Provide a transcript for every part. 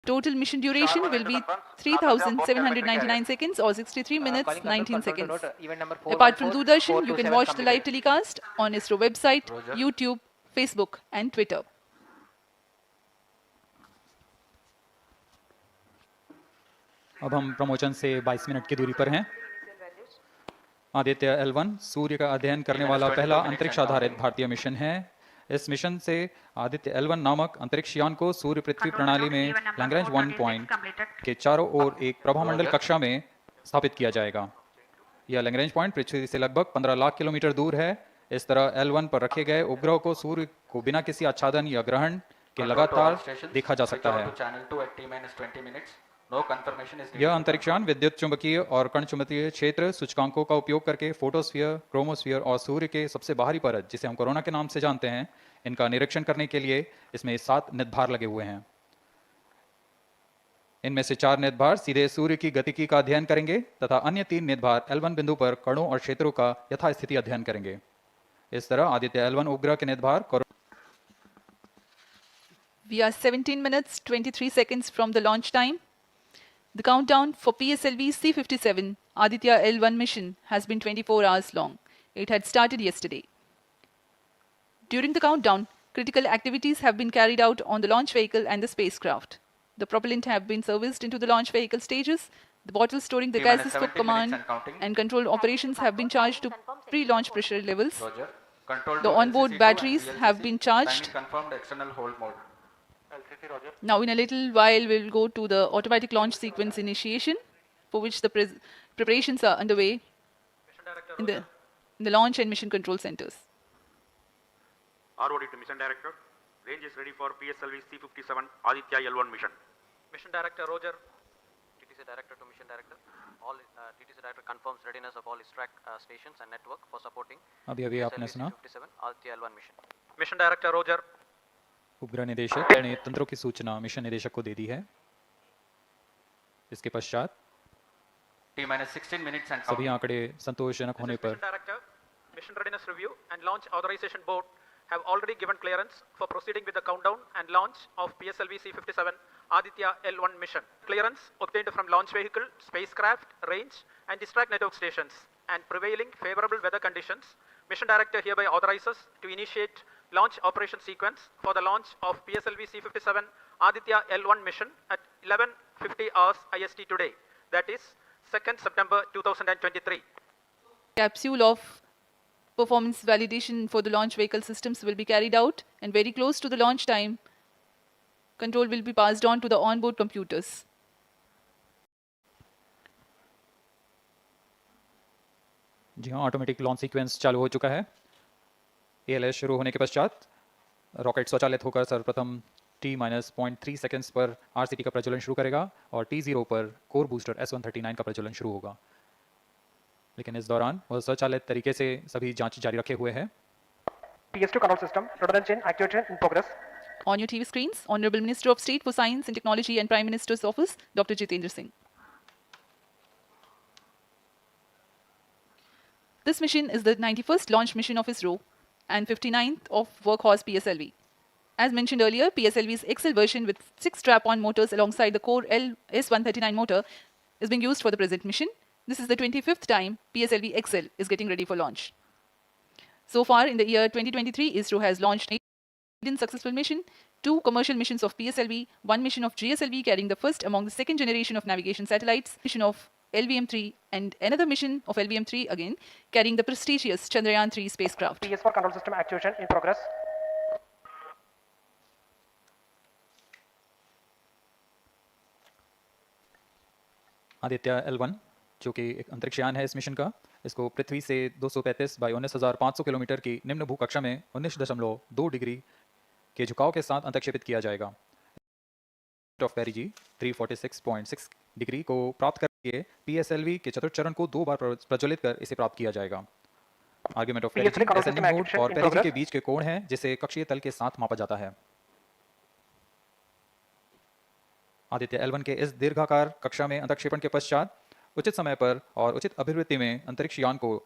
Total mission duration will be 3,799 seconds or 63 minutes 19 seconds. Apart from Doordarshan, you can watch the live telecast on ISRO website, YouTube, Facebook and Twitter. अब हम promotion से 22 minute की दूरी पर हैं। Aditya L1 सूर्य का अध्ययन करने वाला पहला अंतरिक्ष आधारित भारतीय मिशन है। इस मिशन से आदित्य L1 नामक अंतरिक्ष यान को सूर्य पृथ्वी प्रणाली में लैग्रेंज 1 पॉइंट के चारों ओर एक प्रभामंडल कक्षा में स्थापित किया जाएगा। यह लैग्रेंज पॉइंट पृथ्वी से लगभग 15 लाख किलोमीटर दूर है। इस तरह L1 पर रखे गए उपग्रह को सूर्य को बिना किसी आच्छादन या ग्रहण के लगातार देखा जा सकता है। यह अंतरिक्षयान विद्युत चुंबकीय और कण चुंबकीय क्षेत्र सूचकांकों का उपयोग करके फोटोस्फीयर, क्रोमोस्फीयर और सूर्य के सबसे बाहरी परत, जिसे हम कोरोना के नाम से जानते हैं, इनका निरीक्षण करने के लिए इसमें 7 निदभार लगे हुए हैं। इनमें से 4 निदभार सीधे सूर्य की गतिकी का अध्ययन करेंगे तथा अन्य 3 निदभार L1 बिंदु पर कणों और क्षेत्रों का यथास्थिति अध्ययन करेंगे। इस तरह आदित्य L1 उपग्रह के निदभार We are 17 minutes 23 seconds from the launch time. The countdown for PSLV C-57 Aditya L1 mission has been 24 hours long. It had started yesterday. During the countdown, critical activities have been carried out on the launch vehicle and the spacecraft. The propellant have been serviced into the launch vehicle stages. The bottles storing the gases for command and control operations have been charged to pre-launch pressure levels. The onboard batteries have been charged. Now in a little while we'll go to the automatic launch sequence initiation, for which the preparations are underway in the launch and mission control centers. ROD to Mission Director. Range is ready for PSLV C-57 Aditya L1 mission. Mission Director Roger. TTC Director to Mission Director. All TTC Director confirms readiness of all his track stations and network for supporting अभी आपने सुना C-57 Aditya L1 mission. Mission Director Roger. उपग्रह निदेशक ने तंत्रों की सूचना mission निदेशक को दे दी है। इसके पश्चात सभी आंकड़े संतोषजनक होने पर Mission Readiness Review and Launch Authorization Board have already given clearance for proceeding with the countdown and launch of PSLV C-57 Aditya L1 mission. Clearance obtained from launch vehicle, spacecraft, range and distract network stations and prevailing favorable weather conditions. Mission Director hereby authorizes to initiate launch operation sequence for the launch of PSLV C-57 Aditya L1 mission at 11:50 hours IST today, that is 2nd September 2023. Capsule of performance validation for the launch vehicle systems will be carried out, and very close to the launch time, control will be passed on to the onboard computers. जी हाँ, automatic launch sequence चालू हो चुका है। ALS शुरू होने के पश्चात rocket स्वचालित होकर सर्वप्रथम T-0.3 सेकेंड्स पर RCT का प्रज्वलन शुरू करेगा और T0 पर कोर बूस्टर S139 का प्रज्वलन शुरू होगा। लेकिन इस दौरान वह स्वचालित तरीके से सभी जांच जारी रखे हुए है। PS2 control system, rudder chain actuator in progress. On your TV screens, Honorable Minister of State for Science and Technology and Prime Minister's Office, Dr. Jitendra Singh. This mission is the 91st launch mission of ISRO and 59th of Workhorse PSLV. As mentioned earlier, PSLV's XL version with 6 strap-on motors alongside the core S139 motor is being used for the present mission. This is the 25th time PSLV XL is getting ready for launch. So far in the year 2023, ISRO has launched 8 successful mission, 2 commercial missions of PSLV, 1 mission of GSLV carrying the first among the second generation of navigation satellites, mission of LVM-3 and another mission of LVM-3 again carrying the prestigious Chandrayaan-3 spacecraft. PS4 control system actuation in progress. Aditya L1 जो कि एक अंतरिक्ष यान है इस mission का, इसको पृथ्वी से 235 बाई 19,500 किलोमीटर की निम्न भूकक्षा में 19.2 डिग्री के झुकाव के साथ अंतक्षेपित किया जाएगा। ऑफ पेरिजी 346.6 डिग्री को प्राप्त करके PSLV के चतुर्थ चरण को 2 बार प्रज्वलित कर इसे प्राप्त किया जाएगा। आर्ग्यूमेंट ऑफ पेरिजी एसेंडिंग मोड और पेरिजी के बीच के कोण है जिसे कक्षीय तल के साथ मापा जाता है। आदित्य L1 के इस दीर्घाकार कक्षा में अंतक्षेपण के पश्चात उचित समय पर और उचित अभिवृत्ति में अंतरिक्ष यान को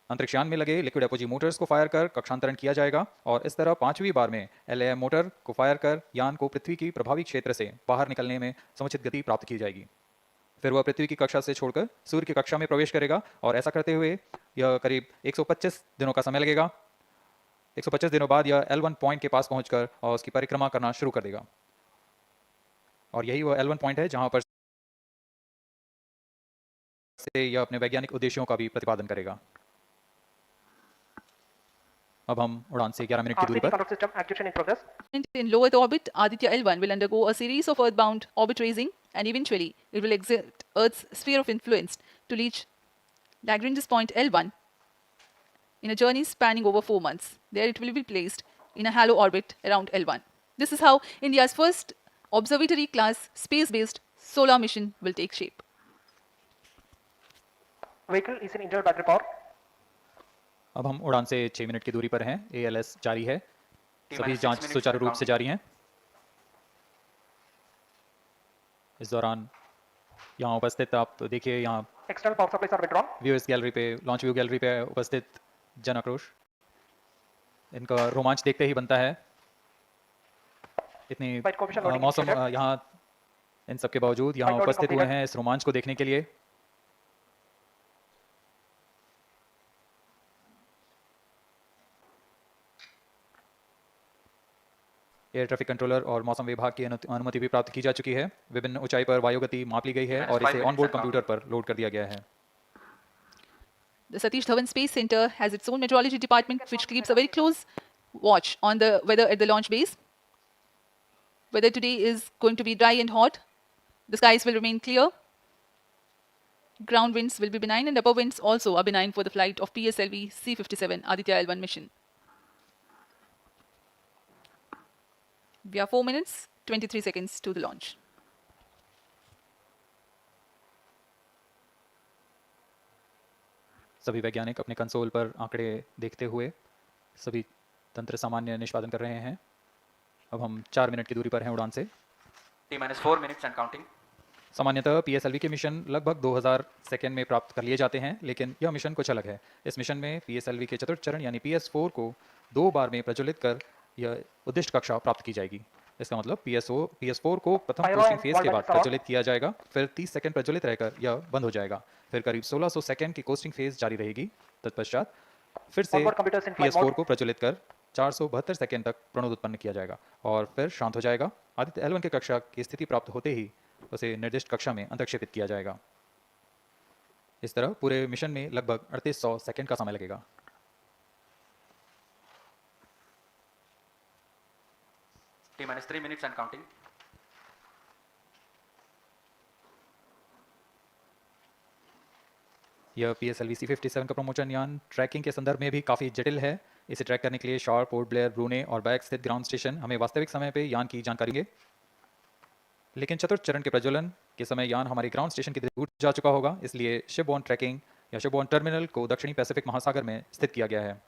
अंतरिक्षयान में लगे लिक्विड एपोजी मोटर्स को फायर कर कक्षांतरण किया जाएगा और इस तरह 5वीं बार में LAM मोटर को फायर कर यान को पृथ्वी की प्रभावी क्षेत्र से बाहर निकलने में समुचित गति प्राप्त की जाएगी। फिर वह पृथ्वी की कक्षा से छोड़कर सूर्य की कक्षा में प्रवेश करेगा और ऐसा करते हुए यह करीब 125 दिनों का समय लगेगा। 125 दिनों बाद यह L1 पॉइंट के पास पहुंचकर और उसकी परिक्रमा करना शुरू कर देगा और यही वह L1 पॉइंट है जहां पर से यह अपने वैज्ञानिक उद्देश्यों का भी प्रतिपादन करेगा। अब हम उड़ान से 11 मिनट की दूरी RCD पर control system activation in progress. In low Earth orbit, Aditya L1 will undergo a series of Earth-bound orbit raising, and eventually it will exit Earth's sphere of influence to reach Lagrange's point L1 in a journey spanning over 4 months. There it will be placed in a halo orbit around L1. This is how India's first observatory-class space-based solar mission will take shape. Vehicle is in internal battery power. अब हम उड़ान से 6 minute की दूरी पर हैं। ALS जारी है, सभी जांच सुचारू रूप से जारी हैं। इस दौरान यहाँ उपस्थित आप देखिए, यहाँ External power supplies are withdrawn. Viewers gallery पे, लॉन्च व्यू गैलरी पे उपस्थित जन आक्रोश, इनका रोमांच देखते ही बनता है। इतनी Flight coefficient loading मौसम indicated. यहाँ इन सब के बावजूद यहाँ Flight loading उपस्थित हुए completed. हैं इस रोमांच को देखने के लिए। एयर ट्रैफिक कंट्रोलर और मौसम विभाग की अनुमति भी प्राप्त की जा चुकी है। विभिन्न ऊंचाई पर वायु गति माप ली गई है और इसे ऑनबोर्ड कंप्यूटर पर लोड कर दिया गया है। The Satish Dhawan Space Center has its own meteorology department which keeps a very close watch on the weather at the launch base. Weather today is going to be dry and hot. The skies will remain clear. Ground winds will be benign and upper winds also are benign for the flight of PSLV C-57 Aditya L1 mission. We are 4 minutes, 23 seconds to the launch. सभी वैज्ञानिक अपने console पर आंकड़े देखते हुए सभी तंत्र सामान्य निष्पादन कर रहे हैं। अब हम 4 मिनट की दूरी पर हैं उड़ान से। T-4 minutes and counting. सामान्यतः PSLV के मिशन लगभग 2000 सेकेंड में प्राप्त कर लिए जाते हैं, लेकिन यह मिशन कुछ अलग है। इस मिशन में PSLV के चतुर्थ चरण यानी PS4 को 2 बार में प्रज्वलित कर यह उद्दिष्ट कक्षा प्राप्त की जाएगी। इसका मतलब PS4 को प्रथम Pyro costing and phase wall के बाद balance प्रज्वलित किया जाएगा, फिर 30 सेकंड प्रज्वलित रहकर यह बंद हो जाएगा, फिर करीब 1600 सेकंड की कोस्टिंग फेज जारी रहेगी। तत्पश्चात फिर से Onboard computers in flight PS4 mode. को प्रज्वलित कर 472 सेकंड तक प्रणोद उत्पन्न किया जाएगा और फिर शांत हो जाएगा। आदित्य L1 की कक्षा की स्थिति प्राप्त होते ही उसे निर्दिष्ट कक्षा में अंतर्क्षेपित किया जाएगा। इस तरह पूरे मिशन में लगभग 3800 सेकंड का समय लगेगा। T-3 minutes and counting. यह PSLV C-57 का प्रमोशन यान ट्रैकिंग के संदर्भ में भी काफ़ी जटिल है। इसे ट्रैक करने के लिए शॉर, पोर्ट ब्लेयर, ब्रूने और बैग स्थित ग्राउंड स्टेशन हमें वास्तविक समय पे यान की जानकारी देंगे, लेकिन चतुर्थ चरण के प्रज्वलन के समय यान हमारे ग्राउंड स्टेशन की दूर जा चुका होगा। इसलिए शिपबॉर्न ट्रैकिंग या शिपबॉर्न टर्मिनल को दक्षिणी पैसिफिक महासागर में स्थित किया गया है।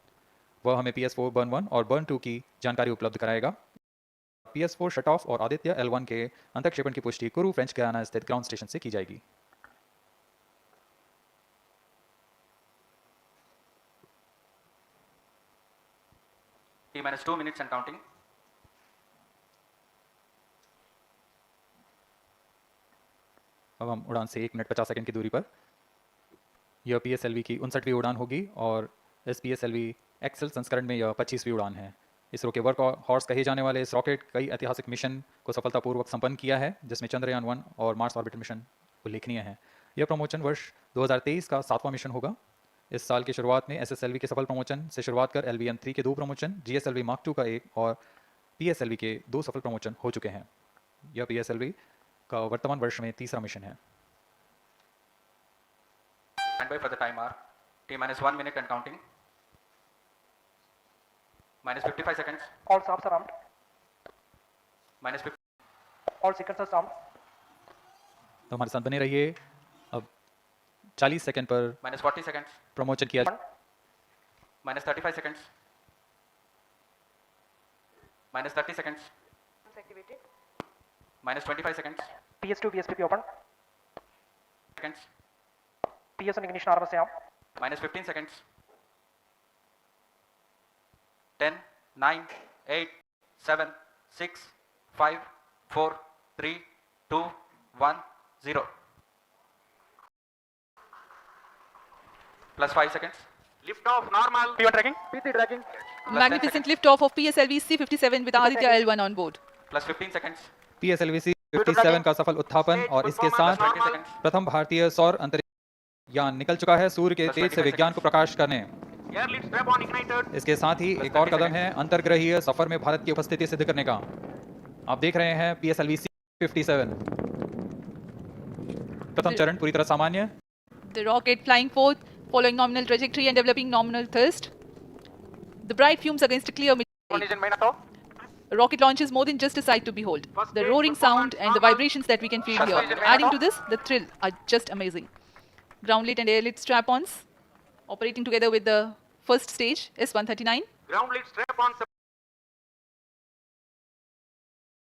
वह हमें PS4 बर्न 1 और बर्न 2 की जानकारी उपलब्ध कराएगा। PS4 शट ऑफ और आदित्य L1 के अंतक्षेपण की पुष्टि कुरु फ्रेंच गयाना स्थित ग्राउंड स्टेशन से की जाएगी। T-2 minutes and counting. अब हम उड़ान से 1 मिनट 50 सेकंड की दूरी पर। यह PSLV की 59वीं उड़ान होगी और इस PSLV एक्सेल संस्करण में यह 25वीं उड़ान है। इसरो के वर्क हॉर्स कहे जाने वाले इस रॉकेट कई ऐतिहासिक मिशन को सफलतापूर्वक संपन्न किया है, जिसमें चंद्रयान 1 और मार्स ऑर्बिटर मिशन उल्लेखनीय है। यह प्रमोशन वर्ष 2023 का 7वां मिशन होगा। इस साल की शुरुआत में SSLV के सफल प्रमोशन से शुरुआत कर LVM-3 के 2 प्रमोशन, GSLV Mark II का 1 और PSLV के 2 सफल प्रमोशन हो चुके हैं। यह PSLV का वर्तमान वर्ष में तीसरा मिशन है। Standby for the timer. T-1 minute and counting. -55 seconds. All subs are armed. -50. All sequencers armed. तो हमारे साथ बने रहिए। अब 40 सेकंड पर -40 seconds. प्रमोशन किया -35 seconds. -30 seconds. Activated. -25 seconds. PS2 VSPP open. Seconds. PS1 ignition armor से armed. -15 seconds. 10, 9, 8, 7, 6, 5, 4, 3, 2, 1, 0. Plus 5 seconds. Lift off normal. P1 tracking. P3 tracking. Plus 10 Magnificent seconds. lift-off of PSLV C-57 with Aditya L1 on board. Plus 15 seconds. PSLV C-57 का सफल उत्थापन और इसके साथ 20 seconds. प्रथम भारतीय सौर अंतरिक्ष यान निकल चुका है सूर्य के Plus तेज से 25 विज्ञान को प्रकाश करने। Air lead strap on ignited. इसके साथ ही एक और 30 कदम है अंतर्ग्रहीय सफर में भारत की उपस्थिति सिद्ध करने का। आप देख रहे हैं PSLV C-57 प्रथम चरण पूरी तरह सामान्य। The rocket flying forth, following nominal trajectory and developing nominal thrust. The bright fumes against a clear midday. Condition main auto. A rocket launch is more than just a sight to behold. The roaring sound and the vibrations that we can feel here. Adding to this, the thrill are just amazing. Ground lit and air lit strap-ons operating together with the first stage S-139. Ground lead strap on.